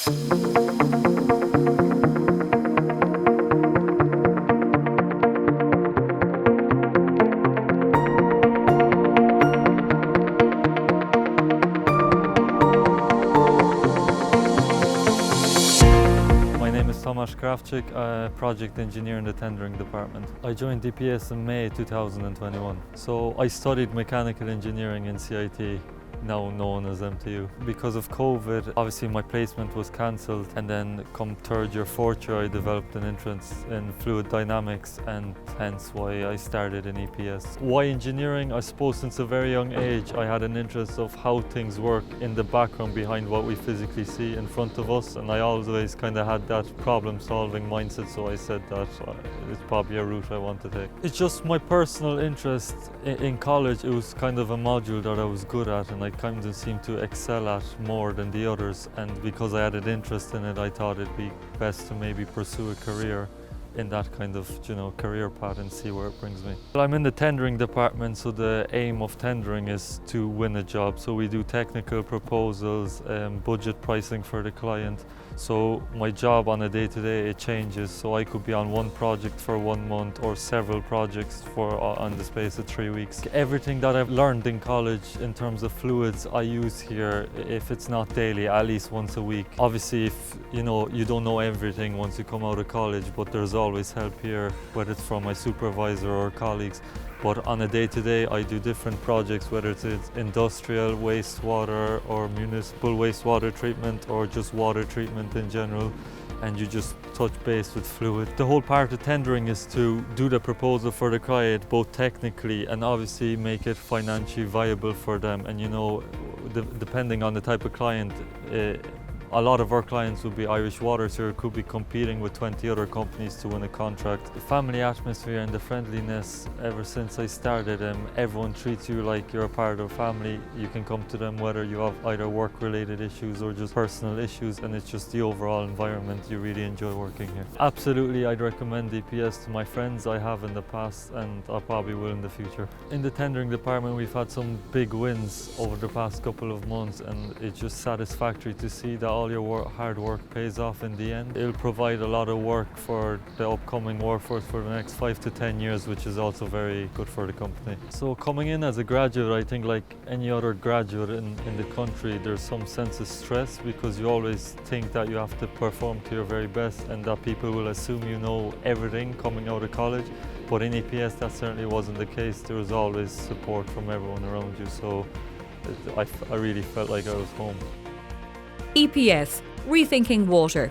My name is Tomasz Krawczyk, project engineer in the tendering department. I joined DPS in May 2021. So I studied mechanical engineering in CIT, now known as MTU. Because of COVID, obviously my placement was cancelled, and then come third year, fourth year, I developed an interest in fluid dynamics, and hence why I started in EPS. Why engineering? I suppose since a very young age I had an interest of how things work in the background behind what we physically see in front of us, and I always kind of had that problem solving mindset, so I said that it's probably a route I want to take. It's just my personal interest. In college it was kind of a module that I was good at, and I kind of seemed to excel at more than the others, and because I had an interest in it, I thought it'd be best to maybe pursue a career in that kind of, career path and see where it brings me. Well, I'm in the tendering department, so the aim of tendering is to win a job. So we do technical proposals, budget pricing for the client. So my job on a day-to-day, it changes. So I could be on one project for 1 month or several projects on the space of 3 weeks. Everything that I've learned in college in terms of fluids, I use here, if it's not daily, at least once a week. Obviously, if you don't know everything once you come out of college, but there's always help here, whether it's from my supervisor or colleagues. But on a day-to-day, I do different projects, whether it's industrial wastewater or municipal wastewater treatment or just water treatment in general, and you just touch base with fluid. The whole part of tendering is to do the proposal for the client, both technically and obviously make it financially viable for them. And depending on the type of client, a lot of our clients would be Irish Water, so it could be competing with 20 other companies to win a contract. The family atmosphere and the friendliness, ever since I started, everyone treats you like you're a part of family. You can come to them whether you have either work-related issues or just personal issues, and it's just the overall environment. You really enjoy working here. Absolutely, I'd recommend DPS to my friends. I have in the past, and I probably will in the future. In the tendering department, we've had some big wins over the past couple of months, and it's just satisfactory to see that all your hard work pays off in the end. It'll provide a lot of work for the upcoming workforce for the next 5 to 10 years, which is also very good for the company. So coming in as a graduate, I think like any other graduate in the country, there's some sense of stress because you always think that you have to perform to your very best and that people will assume you know everything coming out of college. But in EPS, that certainly wasn't the case. There was always support from everyone around you, so I really felt like I was home. EPS, Rethinking Water.